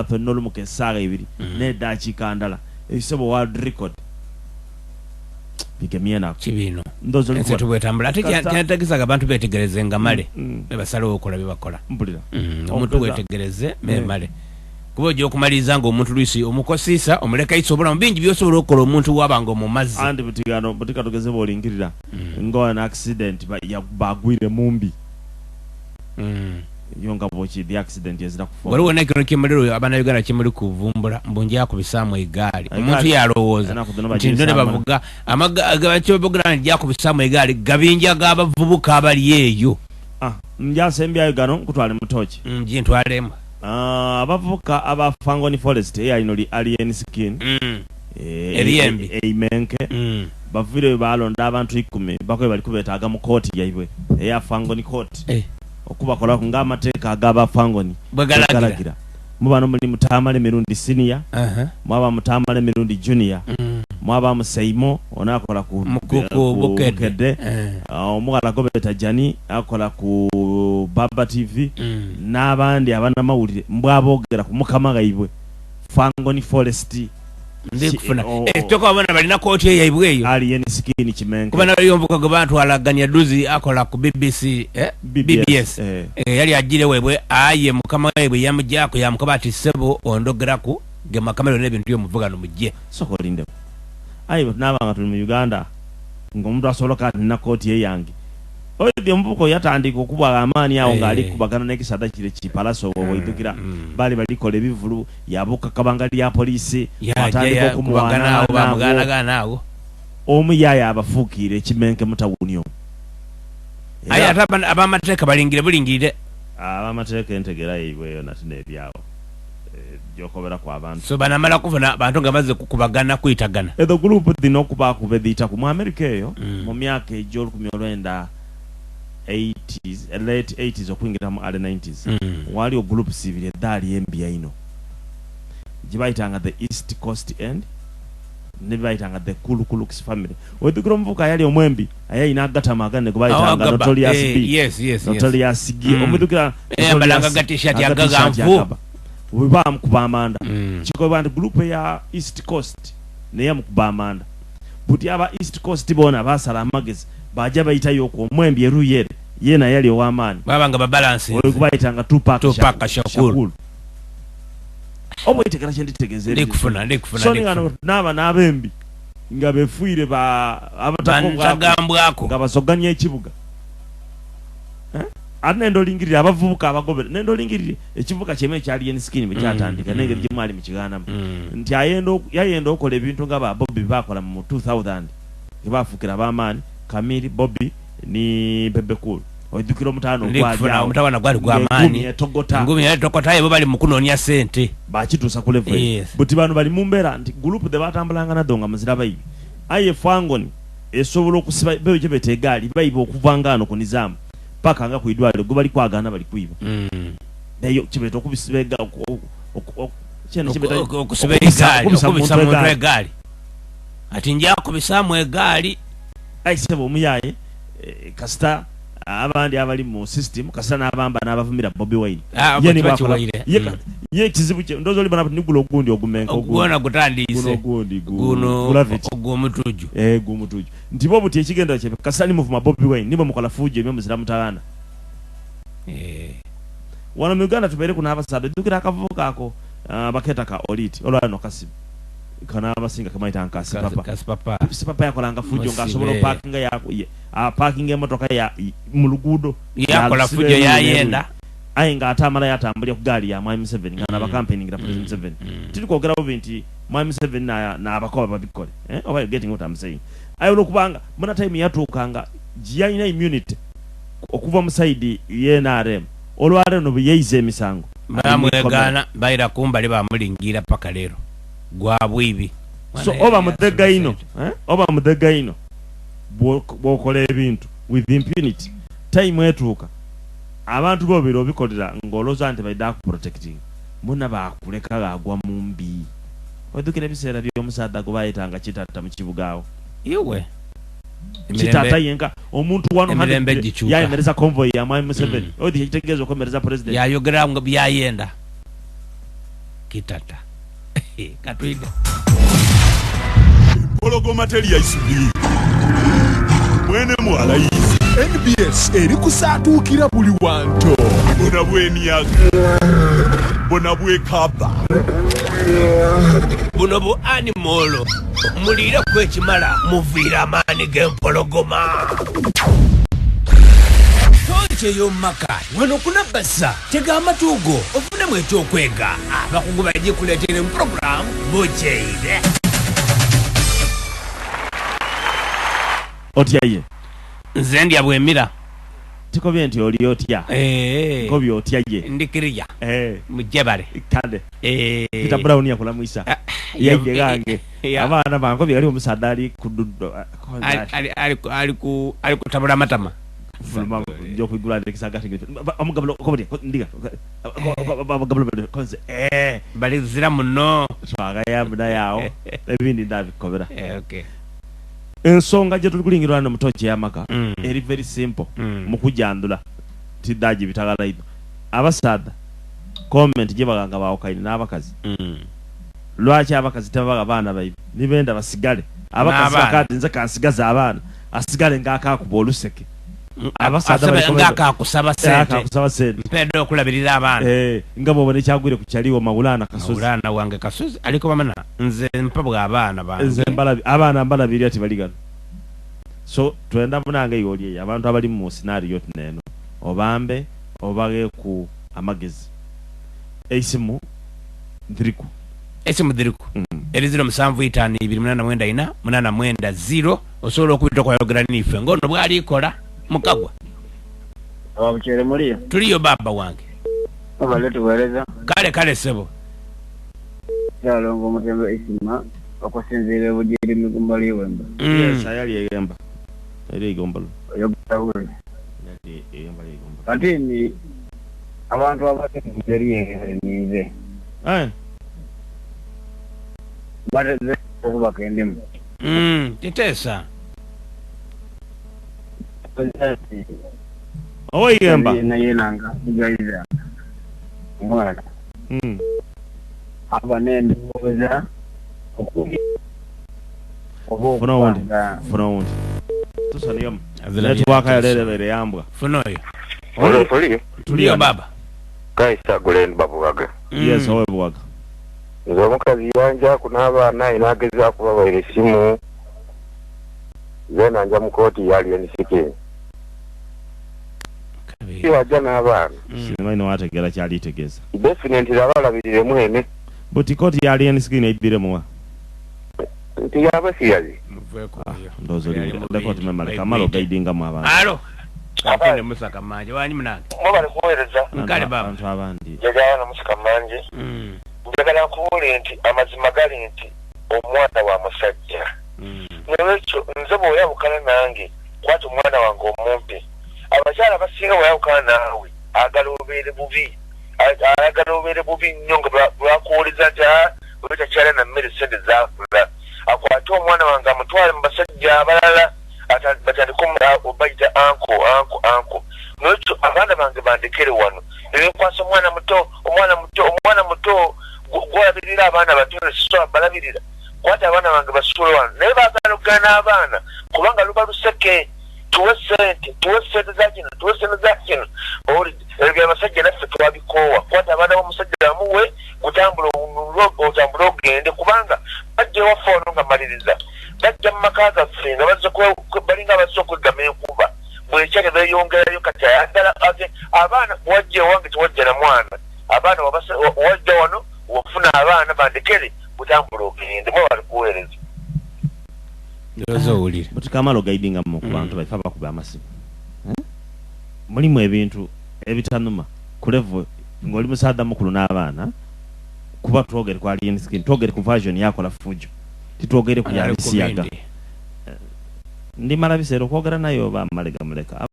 penolo mukesaaga ibiri ne dakiika ndala ekisebo world record bigemyena kibino ndozo nse tubwetambula ate kyantegeeza abantu betegereze nga male basalawo okola byebakola mpulira omuntu wetegereze male kuba ojja okumaliriza nga omuntu lwisi omukosiisa omuleka isobolamu bingi byosobola okukola omuntu wabanga mu mazzi andi butika tugeze bolingirira ngowa na accident bagwire mumbi yonga bochi the accident yazira kufa waliwo nekino kimuliro abana Uganda kimuli kuvumbula mbunje yakubisamu egaali omuntu yalowooza nti ndone bavuga amagabakyobogera njakubisamu egaali gabinja gabavubuka abali eyo njasembyayo gano nkutwale mutoki ntwalemu abavubuka aba Fangoni Forest eyayinoli alien skin eriyembi eimenke bavire balonda abantu 10 bakwe bali kubetaaga mu kooti yaibwe eya Fangoni court okubakola nga amateeka agaba Fangoni bwegalagira mubano muli Mutamale mirundi senior mwaba Mutamale mirundi junior mwaba Musaimo onakola ku Bukedde omugala gobeta Jani akola ku Baba TV n'abandi abana mawulire mbwabogera ku mukama gaibwe Fangoni Forest ndikufuna toko abana balina kooti eyaibweyo alien skin kimenke kuba naliyombuka gwe bantu alaganya duzi akola ku BBC BBS yali agire webwe aye mukama webwe yamujako yamukabati sebo ondogeraku ge makamero n'ebintu byomuvugano mujje sokolinde ayi nabanga tuli mu Uganda ngomuntu asoloka na kooti eyange oyo mvuko yatandika okubwa amaani awo ngali kubagana n'ekisada kire kipalaso woidukira bali balikola ebivulu yabuka kabanga lya polisi atandika okumugana awo bamugana awo omuyaya abafuukire kimenke mutawunyo ayi abamateeka bulingirire abamateeka entegera yibweyo natine ebyawo jokobera kwa abantu so banamala kuvuna abantu nga baze kukubagana kwitagana edo group dino kuba kubedita ku America eyo mu myaka ejol ku 80s late 80s okwingira mu early 90s wali o group civil dali NBA ino jibaitanga the East Coast End nibaitanga the Kulukulux family wedukiro mvuka yali omwembi ayina agatamaga ne kubaitanga Notorious B yes Notorious G omudukira balanga gatishati agagamvu ubam kubamanda chiko band group ya East Coast ne yam kubamanda buti aba East Coast bona basala amagezi baja bayitayo ko mwembi eruyere yena yali owamani babanga ba balance oyo kubayitanga Tupac Shakur obo itekera chenditegeze ndikufuna so ngano naba nabembi nga befuire ba abatagambwako nga basoganya ekibuga anendo lingirira abavubuka abagobere nendo lingirire ekivuka kyeme kyali en skin be kyatandika nenge gyemali mu kigana nti yayendo okola ebintu nga ba Bobby bakola mu 2000 ibafukira abamani Kamili Bobby ni Bebe Cool oyidukira omutano gwali omutawana gwali gwamani ngumi ya tokota yebo bali mukunonya sente bakitusa ku level buti bano bali mumbera nti group de batambulanga na donga muzira bayi aye Fangoni esobola okusiba beyo kyebete egali bayibo okuvangano ku nizamu paka nga kuidwale go bali kwagana bali kuiba nayo kibeta okubisibega kyene kibeta okubisa muntu egali ati njya kubisamu egali aisebo muyaye kasita abandi abali mu system kasita nabamba nabavumira Bobby Wine yeni bakola ye kizibu kye ndozo libana nigulo gundi ogumenka ogubona gutandise guno ogumutuju gumutuju ndibo buti ekigenda kye kasita ni muvuma Bobby Wine nibo mukola fuje byo muzira mutagana wana mu Uganda tubere kuna abasado dukira akavuka ako baketa ka oliti olwano kasibu kana abasinga kama itankasi papa yakolanga fujo ngasobola parking yako parking emotoka ya mu lugudo yakola fujo yayenda ayinga atamala yatambulya ku gali ya Mwami 7 ngana ba campaigning na President 7 tilikwogera obinti Mwami 7 na abakoba babikole oba you getting what I'm saying ayo lokubanga muna time yatukanga jiyina immunity okuva mu side y'NRM olware no byeyize emisango bamwegana bayira kumbali bamulingira paka lero gwabwibi so oba mudega ino bokola ebintu with impunity time etuuka abantu bobero bikolera ngoloza nti baida ku protecting muna bakuleka gagwa mumbi odukira biseera by'omusada gobayitanga kitatta mu kibugaawo iwe kitata yenga omuntu wano yayemereza convoy ya Mwami 7 odi kitegezo komereza president yayogera ngo byayenda kitata katwide pologoma teri ya isubi mwene mwala yizi NBS eri kusatukira buli wanto bona bweniyaga bona bwekaba buno bu animolo mulira kwekimala muvira amaani g'empologoma tonche y'omumaka wano kunabasa tega amatuugo ofunemu ekyokwega abakugu bajje kuleetera empuroguramu bukyeire otyaye nze ndya bwemira tikobye nti oli otya kobye otyaye ndikirya mujebale kale kita brown yakulamuisa yaje gange abana bankobye ali omusadde ali kududdo ali kutabula amatama fulma jo kwigula ndekisa omugablo kobye ndiga abagablo konze bali zira muno twaga yabda yawo ebindi ndabikobera okay ensonga gye tulikulingira no mutoje yamaka eri very simple mukujandula tidaji bitagala ido abasada comment gye baganga bawo kaini n'abakazi lwaki abakazi tabaga bana bayibi nibenda basigale abakazi bakati nze kansigaza abana asigale ngaka kuboluseke abasada bali ngaka kusaba sente mpendo okulabirira abana ngabo bone cyagwire kucyaliwo mabulana kasozi mabulana wange kasozi aliko bamana nze mpabwa abana bange nze abana mbala biri ati baligana so twenda munange yoliye abantu abali mu scenario tuneno obambe obage ku amagezi esimu ndiriku eriziro musanvu itani 289 890 osobola okuyita kwa yogera nife ngono bwali ikola mukagwa abukere muliyo tuliyo baba wange abale tuweleza kale sebo yalongo mutembe isima okusinzira bujiri migumbali wemba yes ayali yemba eri igombalo yogera uri yemba igomba katini abantu abate kujeri nize bade bakendemu tetesa oyi yemba na yenanga igaiza mwana abanende boza okubi funa wundi tusaniyom netwaka yalelebere yambwa funoyo tuliyo baba kaisa gulen babuwaga yes owe buwaga nzo mukazi yanja kunabana inageza kubabaire simu zena nja mukoti yali enisike kiwaja n'abaana sinema ino wategera kyali tegeza definitely abalabirire mwene buti koti yali enisike naibire muwa nti yaba siyazi ndozo lekoti memale kamalo gaidinga mu abantu alo apende musaka manje wani munange mubale kuwereza nkale baba abantu abandi jagala na musaka manje njagala kuwule nti amazima gali nti omwana wa musajja n'ekyo nze bw'oyawukana nange kwata omwana wange omumpe abakyala basinga bw'oyawukana naawe agala obeere bubi nnyo nga bwakuwuliza nti wetakyala na mmere sente zaakula akwate omwana wange amutwale mu basajja abalala batandika obayita anko n'ekyo abaana bange bandekere wano ebinkwasa omwana muto gwolabirira abaana bato so balabirira kwata abaana bange basule wano naye baagala okugana n'abaana kubanga luba luseke tuwe sente za kino ebyo abasajja naffe twabikoowa kwata abaana b'omusajja bamuwe otambule ogende kubanga bajja ewaffe ono nga maliriza bajja mu maka gaffe nga balinga abazze okwegama enkuba bwekyale beeyongerayo kati ayagala abaana wajja ewange tewajja na mwana abaana wajja wano wafuna abaana bandekere butambula ogende mwe bali kuweereza ndozowulire buti kamalo gaidinga mu bantu baifa bakuba amasimu mulimu ebintu ebitanuma kulevo ngoli musada mukulu n'abaana kuba twogere kwa alien skin twogere ku version yako la fujo titwogere ku yalisiyaga ndi mara bisero kwogera nayo ba malega muleka